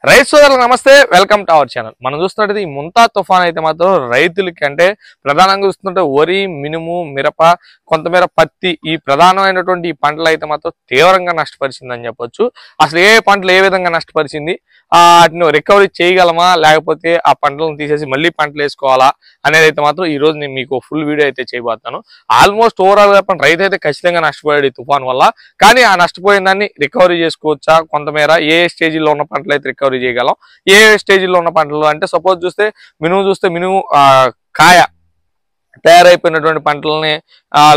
రైతు సోదరులకు నమస్తే, వెల్కమ్ టు అవర్ ఛానల్. మనం చూస్తున్నట్టు ఈ ముంతా తుఫాన్ అయితే మాత్రం రైతులకి అంటే ప్రధానంగా చూస్తుంటే వరి, మినుము, మిరప, కొంతమేర పత్తి ఈ ప్రధానమైనటువంటి ఈ పంటలు అయితే మాత్రం తీవ్రంగా నష్టపరిచిందని చెప్పొచ్చు. అసలు ఏ పంటలు ఏ విధంగా నష్టపరిచింది, వాటిని రికవరీ చేయగలమా లేకపోతే ఆ పంటలను తీసేసి మళ్ళీ పంటలు వేసుకోవాలా అనేది అయితే మాత్రం ఈ రోజు నేను మీకు ఫుల్ వీడియో అయితే చేయబోతాను. ఆల్మోస్ట్ ఓవరాల్ గా రైతు అయితే ఖచ్చితంగా నష్టపోయాడు ఈ తుఫాన్ వల్ల. కానీ ఆ నష్టపోయిన దాన్ని రికవరీ చేసుకోవచ్చా, కొంతమేర ఏ స్టేజీలో ఉన్న పంటలు అయితే రికవరీ చేయగలం, ఏ స్టేజీలో ఉన్న పంటలు అంటే సపోజ్ చూస్తే మినుము కాయ తయారైపోయినటువంటి పంటలని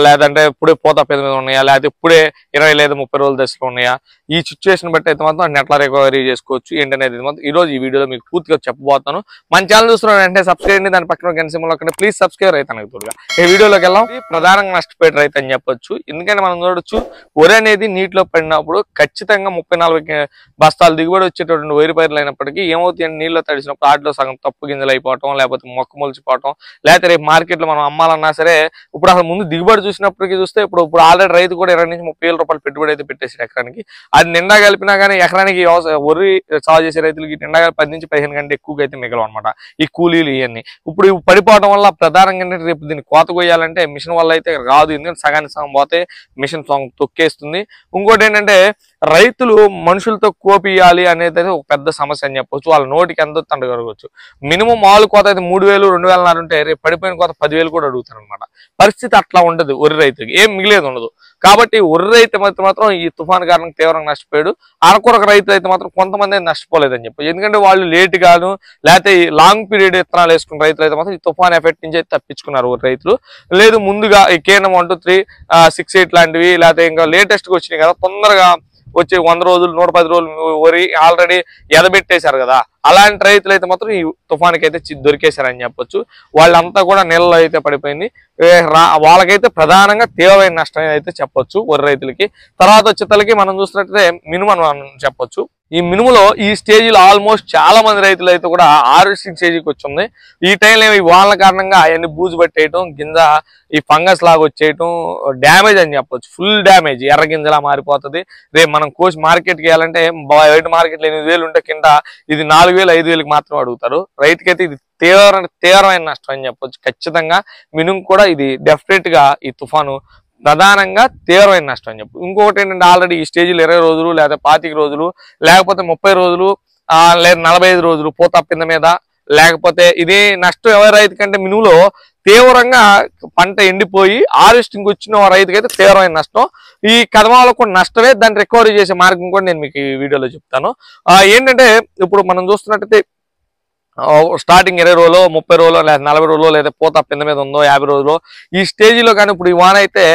లేదంటే ఇప్పుడే పూత పెద్ద మీద ఉన్నాయా, లేకపోతే ఇప్పుడే 20 లేదా 30 రోజుల దశలో ఉన్నాయా, ఈ సిచ్యువేషన్ బట్టి అయితే మాత్రం ఎట్లా రికవరీ చేసుకోవచ్చు ఏంటనేది మాత్రం ఈ రోజు ఈ వీడియోలో మీకు పూర్తిగా చెప్పబోతాను. మన ఛానల్ చూస్తున్న వెంటనే సబ్స్క్రైబ్ చేయండి, దాని పక్కన గంట సింబల్ అక్కడ ప్లీజ్ సబ్స్క్రైబ్ రైతానికి తోడుగా. ఈ వీడియోలోకి వెళ్దాం. ప్రధానంగా నష్టపోయే రైతు అని చెప్పొచ్చు. ఎందుకంటే మనం చూడొచ్చు, వరి అనేది నీటిలో పడినప్పుడు ఖచ్చితంగా 30-40 బస్తాలు దిగుబడి వచ్చేటటువంటి వరి పైర్లు అయినప్పటికీ ఏమవుతాయి, నీళ్ళలో తడిసినప్పుడు వాటిలో సగం తప్పు గింజలు అయిపోవటం, లేకపోతే మొక్క మొలిచిపోవటం, లేకపోతే రేపు మార్కెట్ లో మనం అమ్మాలన్నా సరే ఇప్పుడు అసలు ముందు దిగుబడి చూసినప్పటికీ చూస్తే ఇప్పుడు ఆల్రెడీ రైతు కూడా 20 నుంచి 30 వేల రూపాయలు పెట్టుబడి అయితే పెట్టేసాడు ఎకరానికి. అది నిండా కలిపినా కానీ ఎకరానికి వరి సాగు చేసే రైతులకి నిండా 10 నుంచి 15 కంటే ఎక్కువగా అయితే మిగలవు అనమాట ఈ కూలీలు ఇవన్నీ. ఇప్పుడు పడిపోవడం వల్ల ప్రధానంగా ఏంటంటే రేపు దీన్ని కోత కొయ్యాలంటే మిషన్ వల్ల అయితే రాదు, ఎందుకంటే సగానికి సగం పోతే మిషన్ తొక్కేస్తుంది. ఇంకోటి ఏంటంటే రైతులు మనుషులతో కోపియాలి అనేది అయితే ఒక పెద్ద సమస్య అని చెప్పొచ్చు. వాళ్ళ నోటికి ఎంత తండగలగవచ్చు. మినిమం మామూలు కోత అయితే 3000, 2000 ఉంటే రేపు పడిపోయిన కోత 10,000 కూడా అడుగుతారు అనమాట. పరిస్థితి అట్లా ఉండదు, వరి రైతుకి ఏం మిగిలేదు ఉండదు. కాబట్టి వరి రైతు మాత్రం ఈ తుఫాను కారణంగా తీవ్రంగా నష్టపోయాడు. అరకొరక రైతు అయితే మాత్రం కొంతమంది నష్టపోలేదని చెప్పి, ఎందుకంటే వాళ్ళు లేట్ గాను లేకపోతే లాంగ్ పీరియడ్ విత్తనాలు వేసుకున్న రైతులు అయితే మాత్రం ఈ తుఫాన్ ఎఫెక్ట్ నుంచి అయితే తప్పించుకున్నారు వరి రైతులు. లేదు ముందుగా ఈ కేనం 1, 2, 3, 6, 8 లాంటివి లేకపోతే ఇంకా లేటెస్ట్ గా వచ్చినాయి కదా, తొందరగా వచ్చి 100 రోజులు 110 రోజులు వరి ఆల్రెడీ ఎదబెట్టేశారు కదా, అలాంటి రైతులు అయితే మాత్రం ఈ తుఫానికి అయితే దొరికేశారని చెప్పొచ్చు. వాళ్ళంతా కూడా నీళ్ళలో అయితే పడిపోయింది. వాళ్ళకైతే ప్రధానంగా తీవ్రమైన నష్టం అయితే చెప్పొచ్చు వరి రైతులకి. తర్వాత వచ్చేతలకి మనం చూసినట్టయితే మినుము అని చెప్పొచ్చు. ఈ మినుములో ఈ స్టేజీలో ఆల్మోస్ట్ చాలా మంది రైతులు అయితే కూడా హార్వెస్టింగ్ స్టేజీకి వచ్చింది. ఈ టైంలో ఈ వాళ్ళ కారణంగా అవన్నీ బూజు పట్టేయటం, గింజ ఈ ఫంగస్ లాగా వచ్చేయటం, డ్యామేజ్ అని చెప్పొచ్చు. ఫుల్ డ్యామేజ్, ఎర్ర గింజలా మారిపోతుంది. రేపు మనం కోసి మార్కెట్కి వెళ్ళాలంటే బయట మార్కెట్లో 8,000 ఉంటే కింద ఇది 4,000, 5,000కి మాత్రం అడుగుతారు. రైతుకైతే ఇది తీవ్రమైన నష్టం అని చెప్పొచ్చు. ఖచ్చితంగా మినుము కూడా ఇది డెఫినెట్ గా ఈ తుఫాను ప్రధానంగా తీవ్రమైన నష్టం అని చెప్పు. ఇంకొకటి ఏంటంటే ఆల్రెడీ ఈ స్టేజీలు 20 రోజులు లేదా 25 రోజులు లేకపోతే 30 రోజులు లేదా 45 రోజులు పూత పింద మీద, లేకపోతే ఇదే నష్టం ఎవరి రైతు కంటే మినుములో తీవ్రంగా పంట ఎండిపోయి హార్వెస్టింగ్ వచ్చిన రైతుకైతే తీవ్రమైన నష్టం. ఈ కదమాలో కూడా నష్టమే, దాన్ని రికవరీ చేసే మార్గం కూడా నేను మీకు ఈ వీడియోలో చెప్తాను. ఏంటంటే ఇప్పుడు మనం చూస్తున్నట్టయితే స్టార్టింగ్ 20 రోజులు 30 రోజులు లేదా 40 రోజులు లేదా పూత పింద మీద ఉందో 50 రోజులు ఈ స్టేజీలో కానీ ఇప్పుడు ఈ వాన అయితే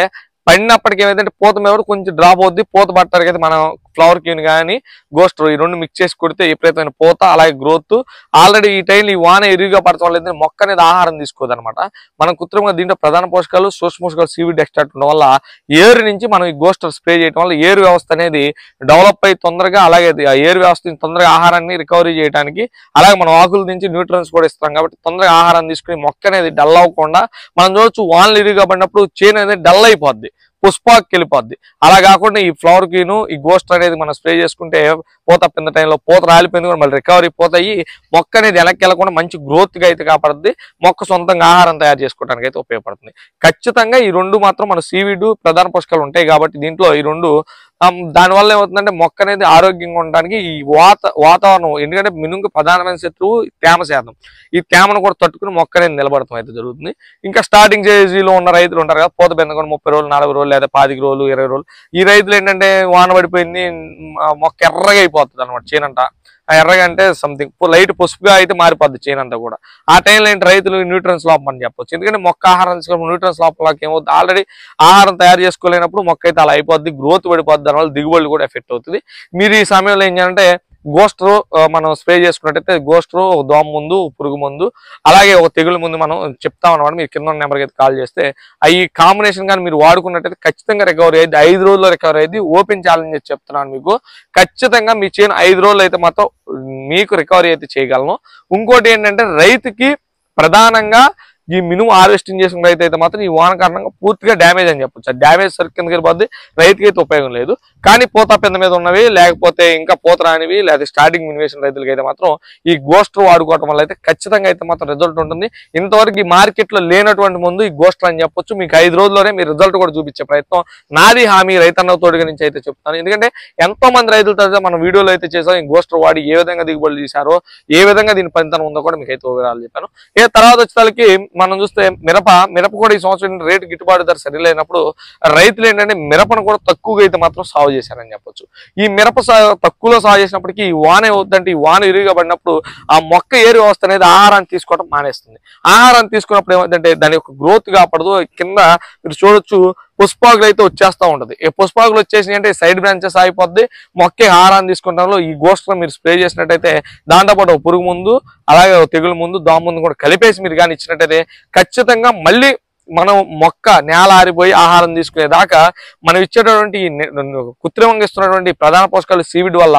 పడినప్పటికీ ఏమైందంటే పూత మీద కూడా కొంచెం డ్రాప్ అవుద్ది. పూత పట్టడానికి అయితే మనం ఫ్లవర్ క్యూన్ కానీ గోస్టర్ ఈ రెండు మిక్స్ చేసి కొడితే విపరీతమైన పూత అలాగే గ్రోత్. ఆల్రెడీ ఈ టైంలో ఈ వాన ఎరువుగా పడటం లేదు, మొక్క అనేది ఆహారం తీసుకోదు అనమాట. మనం కృత్రిమంగా దీంట్లో ప్రధాన పోషకాలు సూక్ష్మ పోషకాలు సీవిడ్ ఎక్స్ట్రాక్ట్ ఉండడం వల్ల ఏరు నుంచి మనం ఈ గోస్టర్ స్ప్రే చేయడం వల్ల ఏరు వ్యవస్థ అనేది డెవలప్ అయ్యి తొందరగా, అలాగే ఆ ఏరు వ్యవస్థ తొందరగా ఆహారాన్ని రికవరీ చేయడానికి, అలాగే మనం ఆకుల నుంచి న్యూట్రియన్స్ కూడా ఇస్తాం కాబట్టి తొందరగా ఆహారం తీసుకుని మొక్క అనేది డల్ అవ్వకుండా మనం చూడొచ్చు. వానలు ఎరువుగా పడినప్పుడు చేను అనేది డల్ అయిపోద్ది, పుష్పాకి వెళ్ళిపోద్ది. అలా కాకుండా ఈ ఫ్లవర్ క్యూను ఈ గోస్టర్ అనేది మనం స్ప్రే చేసుకుంటే పూత పింద టైంలో పూత రాలిపోయింది కూడా మళ్ళీ రికవరీ పోతాయి, మొక్క అనేది వెనక్కి వెళ్ళకుండా మంచి గ్రోత్గా అయితే కాపాడుద్ది, మొక్క సొంతంగా ఆహారం తయారు చేసుకోవడానికి అయితే ఉపయోగపడుతుంది. ఖచ్చితంగా ఈ రెండు మాత్రం మన సీవిడ్ ప్రధాన పోషకాలు ఉంటాయి కాబట్టి దీంట్లో ఈ రెండు దానివల్ల ఏమవుతుందంటే మొక్క అనేది ఆరోగ్యంగా ఉండడానికి ఈ వాతావరణం, ఎందుకంటే మినుముకు ప్రధానమైన శత్రువు తేమ శాతం, ఈ తేమను కూడా తట్టుకుని మొక్క అనేది నిలబడటం అయితే జరుగుతుంది. ఇంకా స్టార్టింగ్ స్టేజీలో ఉన్న రైతులు ఉంటారు కదా, పూత పింద కూడా 30 రోజులు 40 రోజులు లేదా 25 రోజులు 20 రోజులు ఈ రైతులు ఏంటంటే వాన పడిపోయింది మొక్క ఎర్రగా అయిపోతుంది అనమాట. చేనంట ఎర్రగా అంటే సంథింగ్ లైట్ పసుపుగా అయితే మారిపోద్ది చేనంతా కూడా. ఆ టైంలో ఏంటి రైతులు న్యూట్రియన్స్ లోపం అని చెప్పొచ్చు. ఎందుకంటే మొక్క ఆహారం తీసుకున్నప్పుడు న్యూట్రియన్స్ లోపలకి ఏమవుతుంది, ఆల్రెడీ ఆహారం తయారు చేసుకోలేనప్పుడు మొక్క అయితే అలా అయిపోద్ది, గ్రోత్ పడిపోద్ది, దానివల్ల దిగుబడి కూడా ఎఫెక్ట్ అవుతుంది. మీరు ఈ సమయంలో ఏం చేయాలంటే గోస్టర్ మనం స్ప్రే చేసుకున్నట్టయితే గోస్టర్ ఒక దోమ ముందు, పురుగు ముందు, అలాగే ఒక తెగులు ముందు మనం చెప్తాం అనమాట. మీరు కింద నెంబర్కి అయితే కాల్ చేస్తే ఈ కాంబినేషన్ కానీ మీరు వాడుకున్నట్టయితే ఖచ్చితంగా రికవరీ అయ్యింది. 5 రోజుల్లో రికవరీ అయ్యింది. ఓపెన్ ఛాలెంజ్ చెప్తున్నాను మీకు. ఖచ్చితంగా మీ చేను 5 రోజులు అయితే మాత్రం మీకు రికవరీ అయితే చేయగలను. ఇంకోటి ఏంటంటే రైతుకి ప్రధానంగా ఈ మినుము హార్వెస్టింగ్ చేసిన రైతు అయితే మాత్రం ఈ వాన కారణంగా పూర్తిగా డ్యామేజ్ అని చెప్పొచ్చు. డ్యామేజ్ సరికి కిందకి వెళ్ళిపోద్ది, రైతుకి అయితే ఉపయోగం లేదు. కానీ పూత పింద మీద ఉన్నవి లేకపోతే ఇంకా పూత రానివి లేదా స్టార్టింగ్ మినివేషన్ రైతులకి అయితే మాత్రం ఈ గోస్టర్ వాడుకోవడం వల్ల అయితే ఖచ్చితంగా అయితే మాత్రం రిజల్ట్ ఉంటుంది. ఇంతవరకు ఈ మార్కెట్ లో లేనటువంటి ముందు ఈ గోస్టర్ అని చెప్పొచ్చు. మీకు 5 రోజుల్లోనే మీ రిజల్ట్ కూడా చూపించే ప్రయత్నం నాది హామీ రైతన్న తోడుగా నుంచి అయితే చెప్తాను. ఎందుకంటే ఎంతో మంది రైతులతో మన వీడియోలో అయితే చేసాం ఈ గోస్టర్ వాడి ఏ విధంగా దిగుబడులు తీశారో ఏ విధంగా దీని పనితనం ఉందో కూడా మీకు అయితే వివరాలు చెప్పాను. తర్వాత వచ్చేసరికి మనం చూస్తే మిరప కూడా ఈ సంవత్సరం రేటు గిట్టుబాటు ధర సరిలేనప్పుడు రైతులు ఏంటంటే మిరపను కూడా తక్కువగా అయితే మాత్రం సాగు చేశారని చెప్పొచ్చు. ఈ మిరప తక్కువలో సాగు చేసినప్పటికీ ఈ వాన ఏమవుతుందంటే ఈ వాన ఇరుగా పడినప్పుడు ఆ మొక్క ఏరు వ్యవస్థ అనేది ఆహారాన్ని తీసుకోవడం మానేస్తుంది. ఆహారాన్ని తీసుకున్నప్పుడు ఏమవుతుందంటే దాని యొక్క గ్రోత్ కాపాడదు. కింద మీరు చూడొచ్చు పుష్పాకులు అయితే వచ్చేస్తూ ఉంటది. ఈ పుష్పాకులు వచ్చేసి అంటే సైడ్ బ్రాంచెస్ అయిపోద్ది. మొక్కే ఆహారాన్ని తీసుకుంటాలో ఈ గోస్టర్ మీరు స్ప్రే చేసినట్టయితే దాంతోపాటు పురుగు ముందు అలాగే తెగులు ముందు దోమ ముందు కూడా కలిపేసి మీరు కానీ ఇచ్చినట్టయితే ఖచ్చితంగా మళ్ళీ మనం మొక్క నేల ఆరిపోయి ఆహారం తీసుకునేదాకా మనం ఇచ్చేటటువంటి కృత్రిమంగా ఇస్తున్నటువంటి ప్రధాన పోషకాలు సీవిడ్ వల్ల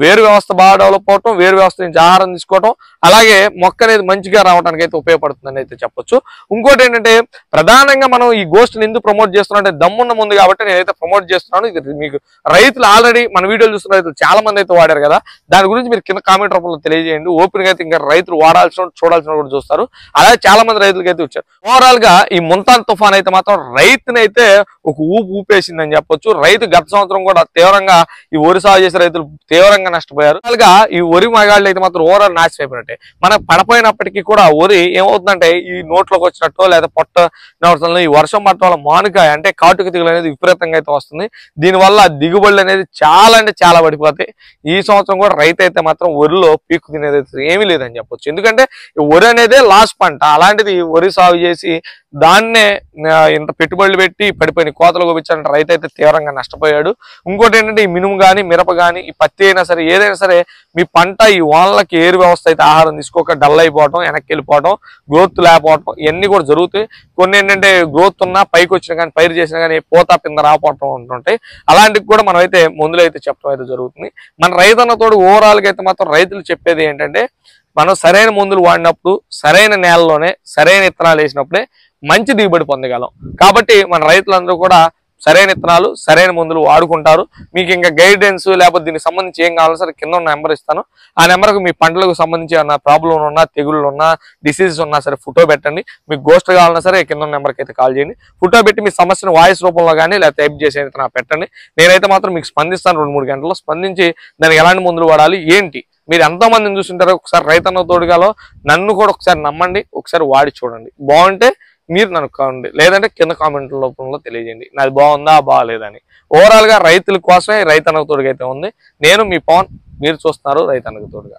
వేరు వ్యవస్థ బాగా డెవలప్ అవటం, వేరు వ్యవస్థ నుంచి ఆహారం తీసుకోవటం, అలాగే మొక్క అనేది మంచిగా రావడానికి అయితే ఉపయోగపడుతుందని అయితే చెప్పొచ్చు. ఇంకోటి ఏంటంటే ప్రధానంగా మనం ఈ గోస్ట్ని ఎందుకు ప్రమోట్ చేస్తున్నాం అంటే దమ్మున్న ముందు కాబట్టి నేనైతే ప్రమోట్ చేస్తున్నాను. ఇది మీకు రైతులు ఆల్రెడీ మన వీడియోలు చూస్తున్న రైతులు చాలా మంది అయితే వాడారు కదా, దాని గురించి మీరు కింద కామెంట్ రూపంలో తెలియజేయండి. ఓపెన్ గా అయితే ఇంకా రైతులు వాడాల్సిన చూడాల్సిన కూడా చూస్తారు. అలాగే చాలా మంది రైతులకి అయితే వచ్చారు. ఓవరాల్ గా ఈ ముంతాన్ తుఫాన్ అయితే మాత్రం రైతునైతే ఒక ఊపేసిందని చెప్పొచ్చు. రైతు గత సంవత్సరం కూడా తీవ్రంగా ఈ వరి సాగు చేసే రైతులు తీవ్రంగా నష్టపోయారు. అలాగా ఈ వరి మగాళ్ళు అయితే మాత్రం ఓవరాల్ నాశనం అయిపోయినట్టే. మనకు పడపోయినప్పటికీ కూడా వరి ఏమవుతుందంటే ఈ నోట్లోకి వచ్చినట్టు లేదా పొట్ట నవసంలో ఈ వర్షం పట్టడం వల్ల మానుకాయ అంటే కాటుక తెగులు అనేది విపరీతంగా అయితే వస్తుంది. దీనివల్ల దిగుబడులు అనేది చాలా అంటే చాలా పడిపోతాయి. ఈ సంవత్సరం కూడా రైతు అయితే మాత్రం వరిలో పీక్కు తినేది ఏమీ లేదని చెప్పొచ్చు. ఎందుకంటే వరి అనేదే లాస్ట్ పంట. అలాంటిది వరి సాగు చేసి దాన్నే ఇంత పెట్టుబడులు పెట్టి పడిపోయిన కోతలు కోపించాలంటే రైతు అయితే తీవ్రంగా నష్టపోయాడు. ఇంకోటి ఏంటంటే ఈ మినుము కానీ మిరప కానీ ఈ పత్తి అయినా సరే ఏదైనా సరే మీ పంట ఈ వానలకి ఏరు వ్యవస్థ అయితే ఆహారం తీసుకోక డల్ అయిపోవటం, వెనక్కి వెళ్ళిపోవటం, గ్రోత్ లేకపోవటం ఇవన్నీ కూడా జరుగుతాయి. కొన్ని ఏంటంటే గ్రోత్ ఉన్నా పైకి వచ్చినా కానీ పైరు చేసినా కానీ పోతా పింద రాపోవటం ఉంటుంటాయి. అలాంటివి కూడా మనం అయితే మందులు అయితే చెప్పడం అయితే జరుగుతుంది. మన రైతన్నతోడు ఓవరాల్గా అయితే మాత్రం రైతులు చెప్పేది ఏంటంటే మనం సరైన మందులు వాడినప్పుడు సరైన నేలలోనే సరైన విత్తనాలు వేసినప్పుడే మంచి దిగుబడి పొందగలం. కాబట్టి మన రైతులందరూ కూడా సరైన విత్తనాలు సరైన మందులు వాడుకుంటారు. మీకు ఇంకా గైడెన్స్ లేకపోతే దీనికి సంబంధించి ఏం కావాలో సరే కింద ఉన్న నెంబర్ ఇస్తాను. ఆ నెంబర్కు మీ పంటలకు సంబంధించి ఏమన్నా ప్రాబ్లం ఉన్నా, తెగుళ్ళు ఉన్నా, డిసీజెస్ ఉన్నా సరే ఫోటో పెట్టండి. మీకు గోస్ట్ కావాలన్నా సరే కింద ఉన్న నెంబర్కి అయితే కాల్ చేయండి. ఫోటో పెట్టి మీ సమస్యను వాయిస్ రూపంలో కానీ లేకపోతే టైప్ చేసి అయితే నాకు పెట్టండి. నేనైతే మాత్రం మీకు స్పందిస్తాను. 2-3 గంటల్లో స్పందించి దానికి ఎలాంటి మందులు వాడాలి ఏంటి మీరు ఎంతమందిని చూస్తుంటారో ఒకసారి రైతన్న తోడుగాలో నన్ను కూడా ఒకసారి నమ్మండి, ఒకసారి వాడి చూడండి. బాగుంటే మీరు నన్ను కావండి, లేదంటే కింద కామెంట్ రూపంలో తెలియజేయండి నాది బాగుందా బాగాలేదని. ఓవరాల్ గా రైతుల కోసమే రైతన్నకు తోడుగా అయితే ఉంది. నేను మీ పవన్, మీరు చూస్తున్నారు రైతన్నకు తోడుగా.